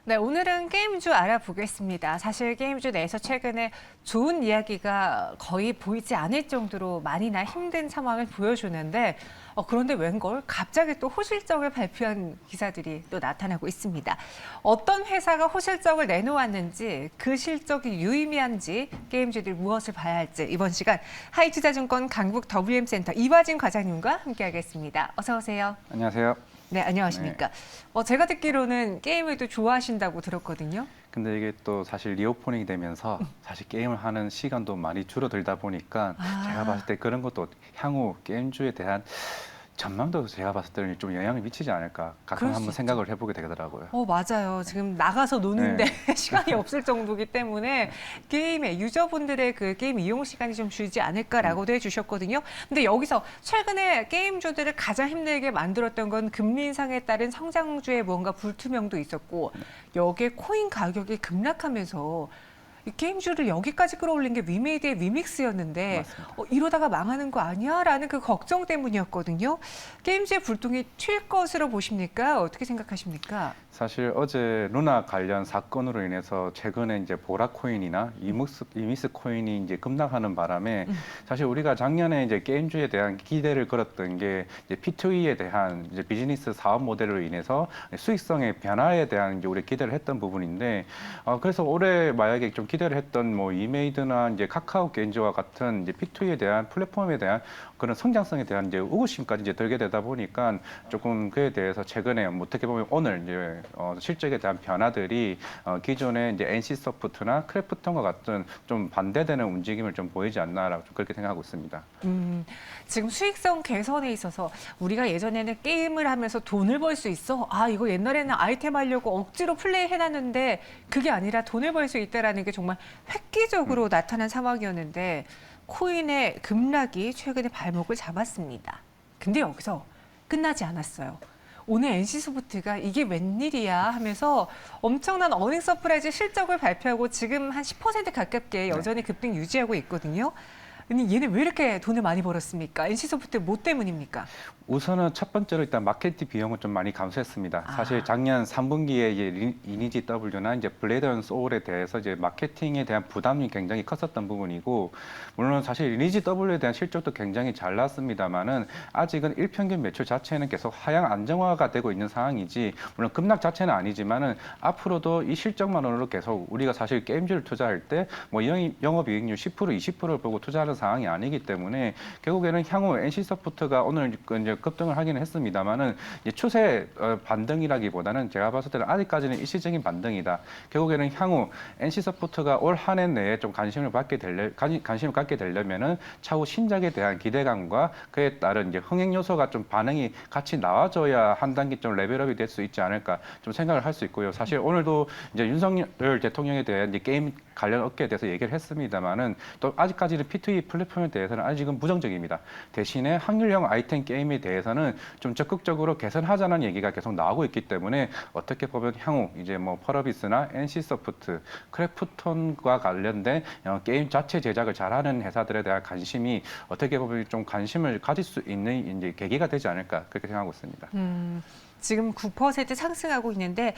네, 오늘은 게임주 알아보겠습니다. 사실 게임주 내에서 최근에 좋은 이야기가 거의 보이지 않을 정도로 많이나 힘든 상황을 보여주는데 그런데 웬걸 갑자기 또 호실적을 발표한 기사들이 또 나타나고 있습니다. 어떤 회사가 호실적을 내놓았는지 그 실적이 유의미한지 게임주들 무엇을 봐야 할지 이번 시간 하이투자증권 강북 WM센터 이화진 과장님과 함께하겠습니다. 어서 오세요. 안녕하세요. 네, 안녕하십니까. 제가 듣기로는 게임을 또 좋아하신다고 들었거든요. 근데 이게 또 사실 리오프닝이 되면서 사실 게임을 하는 시간도 많이 줄어들다 보니까 제가 봤을 때 그런 것도 향후 게임주에 대한 전망도 제가 봤을 때는 좀 영향을 미치지 않을까 가끔 한번 생각을 해보게 되더라고요. 맞아요. 지금 나가서 노는데 네. 시간이 없을 정도기 때문에 게임의 유저분들의 그 게임 이용 시간이 좀 줄지 않을까라고도 해주셨거든요. 근데 여기서 최근에 게임주들을 가장 힘들게 만들었던 건 금리 인상에 따른 성장주의 뭔가 불투명도 있었고 여기에 코인 가격이 급락하면서 이 게임주를 여기까지 끌어올린 게 위메이드의 위믹스였는데 이러다가 망하는 거 아니야? 라는 그 걱정 때문이었거든요. 게임주의 불똥이 튈 것으로 보십니까? 어떻게 생각하십니까? 사실 어제 루나 관련 사건으로 인해서 최근에 이제 보라 코인이나 이미스 코인이 이제 급락하는 바람에 사실 우리가 작년에 이제 게임주에 대한 기대를 걸었던 게 이제 P2E에 대한 이제 비즈니스 사업 모델로 인해서 수익성의 변화에 대한 이제 우리 기대를 했던 부분인데 그래서 올해 만약에 좀 기대를 했던 뭐 이메이드나 이제 카카오 게임즈와 같은 이제 P2E에 대한 플랫폼에 대한 그런 성장성에 대한 이제 의구심까지 이제 들게 되다 보니까 조금 그에 대해서 최근에 어떻게 보면 오늘 이제 실적에 대한 변화들이 기존의 이제 NC소프트나 크래프톤과 같은 좀 반대되는 움직임을 좀 보이지 않나라고 좀 그렇게 생각하고 있습니다. 지금 수익성 개선에 있어서 우리가 예전에는 게임을 하면서 돈을 벌 수 있어? 이거 옛날에는 아이템 하려고 억지로 플레이 해놨는데 그게 아니라 돈을 벌 수 있다라는 게 정말 획기적으로 나타난 상황이었는데 코인의 급락이 최근에 발목을 잡았습니다. 근데 여기서 끝나지 않았어요. 오늘 NC소프트가 이게 웬일이야 하면서 엄청난 어닝 서프라이즈 실적을 발표하고 지금 한 10% 가깝게 여전히 급등 유지하고 있거든요. 아니 얘는 왜 이렇게 돈을 많이 벌었습니까? NC소프트 뭐 때문입니까? 우선은 첫 번째로 일단 마케팅 비용을 좀 많이 감소했습니다. 사실 작년 3분기에 이제 리니지 W나 이제 블레이드 앤 소울에 대해서 이제 마케팅에 대한 부담이 굉장히 컸었던 부분이고, 물론 사실 리니지 W에 대한 실적도 굉장히 잘 나왔습니다만은 아직은 일평균 매출 자체는 계속 하향 안정화가 되고 있는 상황이지, 물론 급락 자체는 아니지만은 앞으로도 이 실적만으로 계속 우리가 사실 게임주를 투자할 때 뭐 영업이익률 10% 20%를 보고 투자하는 상황이 아니기 때문에 결국에는 향후 NC소프트가 오늘 이제 급등을 하기는 했습니다만은 추세 반등이라기보다는 제가 봤을 때는 아직까지는 일시적인 반등이다. 결국에는 향후 NC소프트가 올 한 해 내에 좀 관심을 갖게 되려면은 차후 신작에 대한 기대감과 그에 따른 이제 흥행 요소가 좀 반응이 같이 나와줘야 한 단계 좀 레벨업이 될 수 있지 않을까 좀 생각을 할 수 있고요. 사실 오늘도 이제 윤석열 대통령에 대한 이제 게임 관련 업계에 대해서 얘기를 했습니다만은 또 아직까지는 P2E 플랫폼에 대해서는 아직은 부정적입니다. 대신에 확률형 아이템 게임에 대해서는 좀 적극적으로 개선하자는 얘기가 계속 나오고 있기 때문에 어떻게 보면 향후 이제 뭐 펄어비스나 NC소프트, 크래프톤과 관련된 게임 자체 제작을 잘하는 회사들에 대한 관심이 어떻게 보면 좀 관심을 가질 수 있는 이제 계기가 되지 않을까 그렇게 생각하고 있습니다. 지금 9% 상승하고 있는데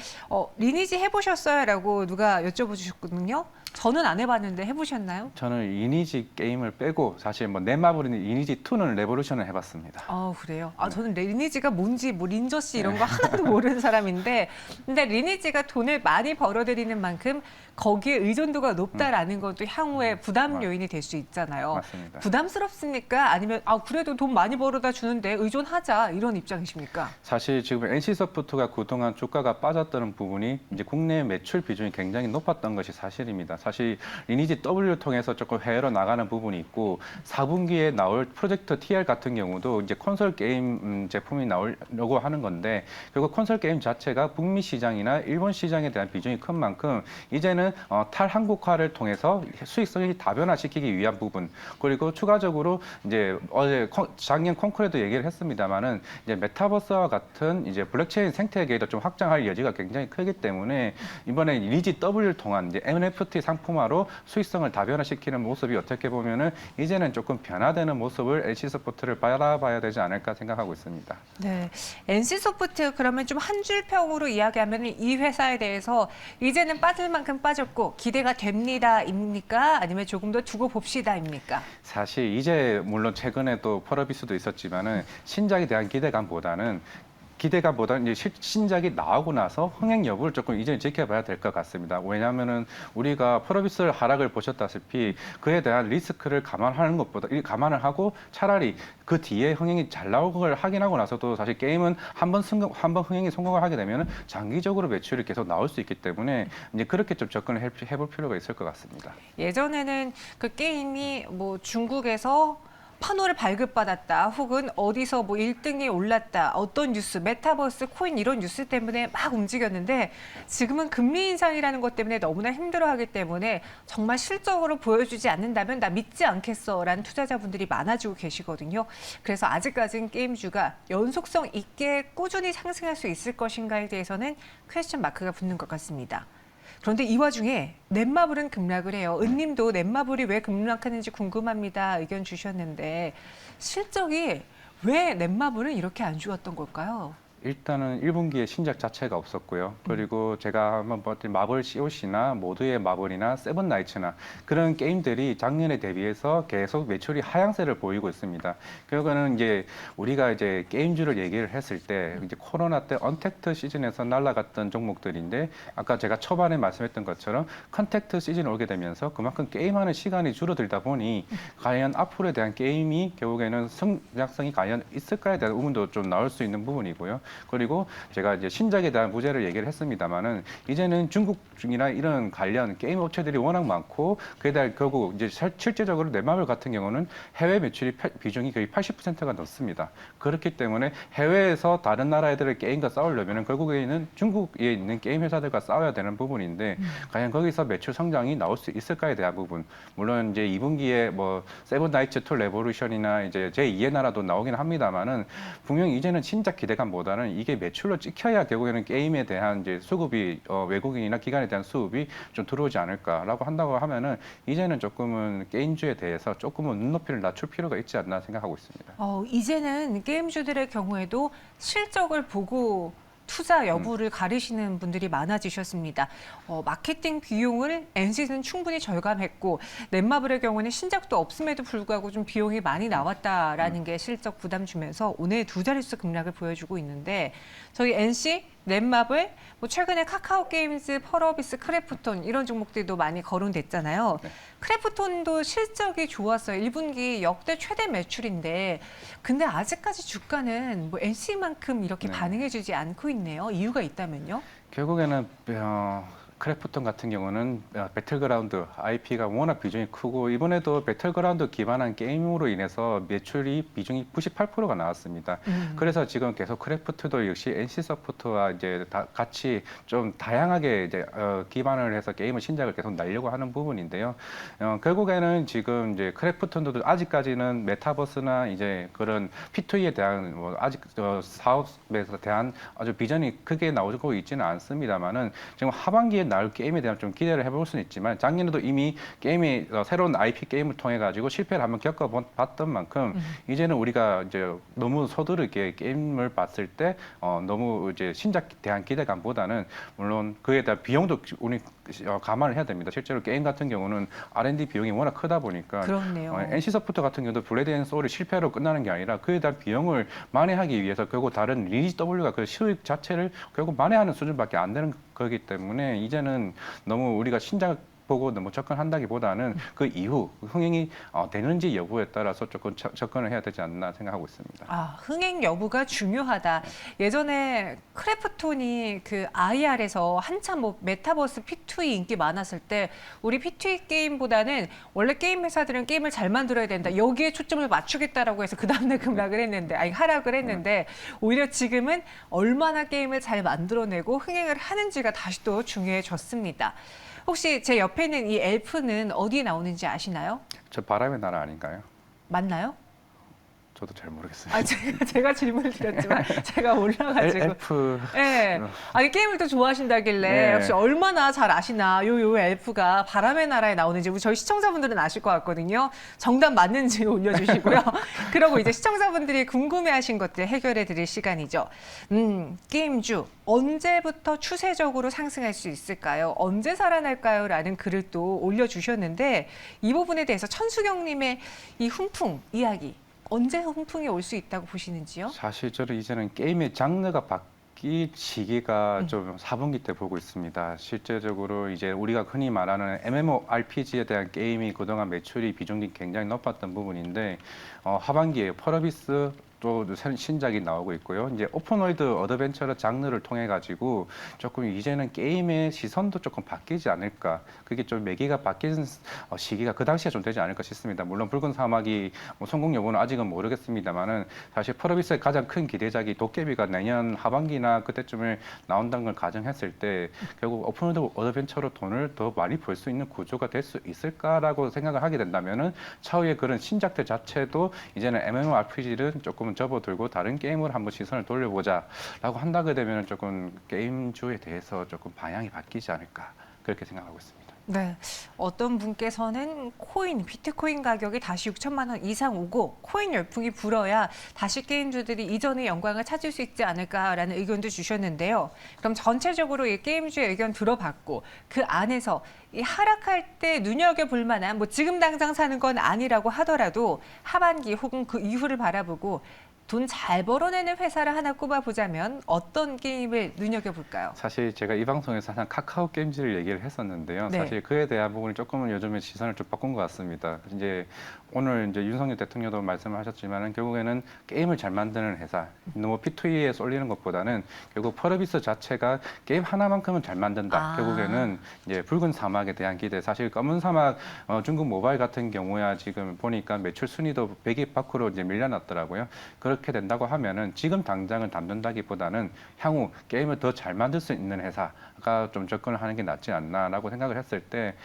리니지 해보셨어요? 라고 누가 여쭤봐 주셨거든요. 저는 안 해봤는데 해보셨나요? 저는 리니지 게임을 빼고 사실 뭐 넷마블인 리니지 2는 레보루션을 해봤습니다. 그래요? 저는 리니지가 뭔지 뭐 린저씨 이런 거 하나도 모르는 사람인데 근데 리니지가 돈을 많이 벌어들이는 만큼 거기에 의존도가 높다라는 건 또 향후에 부담 요인이 될 수 있잖아요. 맞습니다. 부담스럽습니까? 아니면 그래도 돈 많이 벌어다 주는데 의존하자 이런 입장이십니까? 사실 지금 NC소프트가 그동안 주가가 빠졌다는 부분이 이제 국내 매출 비중이 굉장히 높았던 것이 사실입니다. 사실 리니지 W 통해서 조금 해외로 나가는 부분이 있고 4분기에 나올 프로젝트 TR 같은 경우도 이제 콘솔 게임 제품이 나오려고 하는 건데 결국 콘솔 게임 자체가 북미 시장이나 일본 시장에 대한 비중이 큰 만큼 이제는 탈한국화를 통해서 수익성을 다변화시키기 위한 부분 그리고 추가적으로 이제 어제 작년 콩쿠르에도 얘기를 했습니다만은 이제 메타버스와 같은 이제 이제 블록체인 생태계에도 좀 확장할 여지가 굉장히 크기 때문에 이번에 리지 W를 통한 이제 NFT 상품화로 수익성을 다변화시키는 모습이 어떻게 보면은 이제는 조금 변화되는 모습을 NC소프트를 바라봐야 되지 않을까 생각하고 있습니다. 네, NC소프트 그러면 좀 한 줄 평으로 이야기하면 이 회사에 대해서 이제는 빠질 만큼 빠졌고 기대가 됩니다입니까? 아니면 조금 더 두고 봅시다입니까? 사실 이제 물론 최근에 또 펄어비스도 있었지만은 신작에 대한 기대감보다는 이제 신작이 나오고 나서 흥행 여부를 조금 이제 지켜봐야 될 것 같습니다. 왜냐하면은 우리가 펄어비스 하락을 보셨다시피 그에 대한 리스크를 감안하는 것보다 감안을 하고 차라리 그 뒤에 흥행이 잘 나오는 걸 확인하고 나서도 사실 게임은 한번 흥행이 성공을 하게 되면 장기적으로 매출이 계속 나올 수 있기 때문에 이제 그렇게 좀 접근을 해볼 필요가 있을 것 같습니다. 예전에는 그 게임이 뭐 중국에서 판호를 발급받았다 혹은 어디서 뭐 1등이 올랐다 어떤 뉴스 메타버스 코인 이런 뉴스 때문에 막 움직였는데 지금은 금리 인상이라는 것 때문에 너무나 힘들어하기 때문에 정말 실적으로 보여주지 않는다면 나 믿지 않겠어라는 투자자분들이 많아지고 계시거든요. 그래서 아직까지는 게임주가 연속성 있게 꾸준히 상승할 수 있을 것인가에 대해서는 퀘스천 마크가 붙는 것 같습니다. 그런데 이 와중에 넷마블은 급락을 해요. 은님도 넷마블이 왜 급락하는지 궁금합니다. 의견 주셨는데 실적이 왜 넷마블은 이렇게 안 좋았던 걸까요? 일단은 1분기에 신작 자체가 없었고요. 그리고 제가 한번 봤더니 마블 COC나 모두의 마블이나 세븐나이츠나 그런 게임들이 작년에 대비해서 계속 매출이 하향세를 보이고 있습니다. 결국에는 이제 우리가 이제 게임주를 얘기를 했을 때 이제 코로나 때 언택트 시즌에서 날아갔던 종목들인데 아까 제가 초반에 말씀했던 것처럼 컨택트 시즌이 오게 되면서 그만큼 게임하는 시간이 줄어들다 보니 과연 앞으로에 대한 게임이 결국에는 성장성이 과연 있을까에 대한 의문도 좀 나올 수 있는 부분이고요. 그리고 제가 이제 신작에 대한 무죄를 얘기를 했습니다만은 이제는 중국이나 이런 관련 게임 업체들이 워낙 많고 그에 대해 결국 이제 실제적으로 넷마블 같은 경우는 해외 매출이 비중이 거의 80%가 넘습니다. 그렇기 때문에 해외에서 다른 나라 애들의 게임과 싸우려면은 결국에는 중국에 있는 게임 회사들과 싸워야 되는 부분인데 과연 거기서 매출 성장이 나올 수 있을까에 대한 부분. 물론 이제 2분기에 뭐 세븐나이츠 투 레보루션이나 이제 제2의 나라도 나오긴 합니다만은 분명히 이제는 신작 기대감보다는 이게 매출로 찍혀야 결국에는 게임에 대한 이제 수급이 외국인이나 기관에 대한 수급이 좀 들어오지 않을까라고 한다고 하면은 이제는 조금은 게임주에 대해서 조금은 눈높이를 낮출 필요가 있지 않나 생각하고 있습니다. 이제는 게임주들의 경우에도 실적을 보고 투자 여부를 가리시는 분들이 많아지셨습니다. 마케팅 비용을 NC는 충분히 절감했고 넷마블의 경우는 신작도 없음에도 불구하고 좀 비용이 많이 나왔다라는 게 실적 부담 주면서 오늘 두 자릿수 급락을 보여주고 있는데 저희 NC, 넷마블, 뭐 최근에 카카오 게임즈, 펄어비스, 크래프톤 이런 종목들도 많이 거론됐잖아요. 네. 크래프톤도 실적이 좋았어요. 1분기 역대 최대 매출인데 근데 아직까지 주가는 뭐 NC만큼 이렇게 네. 반응해주지 않고 있네요. 이유가 있다면요? 결국에는 크래프톤 같은 경우는 배틀그라운드 IP가 워낙 비중이 크고 이번에도 배틀그라운드 기반한 게임으로 인해서 매출이 비중이 98%가 나왔습니다. 그래서 지금 계속 크래프트도 역시 NC소프트와 이제 같이 좀 다양하게 이제 기반을 해서 게임을 신작을 계속 날려고 하는 부분인데요. 결국에는 지금 이제 크래프톤도 아직까지는 메타버스나 이제 그런 P2E에 대한 뭐 아직 사업에 대한 아주 비전이 크게 나오고 있지는 않습니다만은 지금 하반기에 나올 게임에 대한 좀 기대를 해볼 수는 있지만 작년에도 이미 게임이 새로운 IP 게임을 통해 가지고 실패를 한번 겪어봤던 만큼 이제는 우리가 이제 너무 서두르게 게임을 봤을 때 너무 이제 신작에 대한 기대감보다는 물론 그에 대한 비용도 우리 감안을 해야 됩니다. 실제로 게임 같은 경우는 R&D 비용이 워낙 크다 보니까 그렇네요. NC소프트 같은 경우도 블레드 앤 소울이 실패로 끝나는 게 아니라 그에 대한 비용을 만회하기 위해서 결국 다른 리니지 W가 그 수익 자체를 결국 만회하는 수준밖에 안 되는 거기 때문에 이제는 너무 우리가 신작 보고 너무 접근한다기보다는 그 이후 흥행이 되는지 여부에 따라서 조금 접근을 해야 되지 않나 생각하고 있습니다. 흥행 여부가 중요하다. 예전에 크래프톤이 그 IR에서 한참 뭐 메타버스 P2E 인기 많았을 때 우리 P2E 게임보다는 원래 게임 회사들은 게임을 잘 만들어야 된다. 여기에 초점을 맞추겠다라고 해서 그 다음날 급락을 했는데, 하락을 했는데 오히려 지금은 얼마나 게임을 잘 만들어내고 흥행을 하는지가 다시 또 중요해졌습니다. 혹시 제 옆에 있는 이 엘프는 어디에 나오는지 아시나요? 저 바람의 나라 아닌가요? 맞나요? 저도 잘 모르겠어요. 아, 제가 질문을 드렸지만 제가 몰라가지고. 엘프. 네. 아니, 게임을 또 좋아하신다길래 네. 역시 얼마나 잘 아시나, 요 엘프가 바람의 나라에 나오는지 저희 시청자분들은 아실 것 같거든요. 정답 맞는지 올려주시고요. 그러고 이제 시청자분들이 궁금해하신 것들 해결해 드릴 시간이죠. 게임주 언제부터 추세적으로 상승할 수 있을까요? 언제 살아날까요? 라는 글을 또 올려주셨는데 이 부분에 대해서 천수경님의 이 훈풍 이야기 언제 훈풍이 올 수 있다고 보시는지요? 사실 저는 이제는 게임의 장르가 바뀔 시기가 좀 4분기 때 보고 있습니다. 실제적으로 이제 우리가 흔히 말하는 MMORPG에 대한 게임이 그동안 매출이 비중이 굉장히 높았던 부분인데 하반기에 펄어비스 또 신작이 나오고 있고요. 이제 오픈월드 어드벤처러 장르를 통해 가지고 조금 이제는 게임의 시선도 조금 바뀌지 않을까. 그게 좀 매개가 바뀐 시기가 그 당시에 좀 되지 않을까 싶습니다. 물론 붉은 사막이 성공 여부는 아직은 모르겠습니다만은 사실 펄어비스의 가장 큰 기대작이 도깨비가 내년 하반기나 그때쯤에 나온다는 걸 가정했을 때 결국 오픈월드 어드벤처로 돈을 더 많이 벌 수 있는 구조가 될 수 있을까라고 생각을 하게 된다면은 차후에 그런 신작들 자체도 이제는 MMORPG를 조금 접어들고 다른 게임을 한번 시선을 돌려보자라고 한다게 되면 조금 게임주에 대해서 조금 방향이 바뀌지 않을까 그렇게 생각하고 있습니다. 네, 어떤 분께서는 비트코인 가격이 다시 6천만 원 이상 오고 코인 열풍이 불어야 다시 게임주들이 이전의 영광을 찾을 수 있지 않을까라는 의견도 주셨는데요. 그럼 전체적으로 이 게임주의 의견 들어봤고 그 안에서 이 하락할 때 눈여겨볼 만한 뭐 지금 당장 사는 건 아니라고 하더라도 하반기 혹은 그 이후를 바라보고 돈 잘 벌어내는 회사를 하나 꼽아보자면 어떤 게임을 눈여겨볼까요? 사실 제가 이 방송에서 항상 카카오 게임즈를 얘기를 했었는데요. 네. 사실 그에 대한 부분을 조금은 요즘에 시선을 좀 바꾼 것 같습니다. 이제 오늘 이제 윤석열 대통령도 말씀을 하셨지만은 결국에는 게임을 잘 만드는 회사, 너무 P2E에 쏠리는 것보다는 결국 펄어비스 자체가 게임 하나만큼은 잘 만든다. 결국에는 이제 붉은 사막에 대한 기대. 사실 검은 사막 중국 모바일 같은 경우야 지금 보니까 매출 순위도 100위 밖으로 이제 밀려났더라고요. 그렇게 된다고 하면은 지금 당장은 담는다기보다는 향후 게임을 더 잘 만들 수 있는 회사가 좀 접근을 하는 게 낫지 않나라고 생각을 했을 때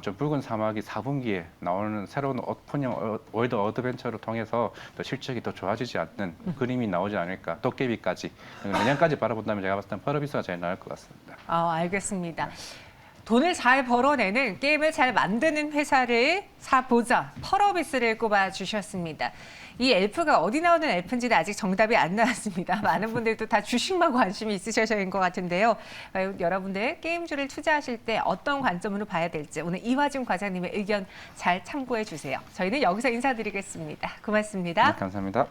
좀 붉은 사막이 4분기에 나오는 새로운 오픈형 월드 어드벤처를 통해서 더 실적이 더 좋아지지 않는 그림이 나오지 않을까. 도깨비까지 내년까지 바라본다면 제가 봤을 땐 펄어비스가 제일 나을 것 같습니다. 알겠습니다. 돈을 잘 벌어내는 게임을 잘 만드는 회사를 사보자. 펄어비스를 꼽아주셨습니다. 이 엘프가 어디 나오는 엘프인지는 아직 정답이 안 나왔습니다. 많은 분들도 다 주식만 관심이 있으셔서인 것 같은데요. 여러분들 게임주를 투자하실 때 어떤 관점으로 봐야 될지 오늘 이화준 과장님의 의견 잘 참고해 주세요. 저희는 여기서 인사드리겠습니다. 고맙습니다. 네, 감사합니다.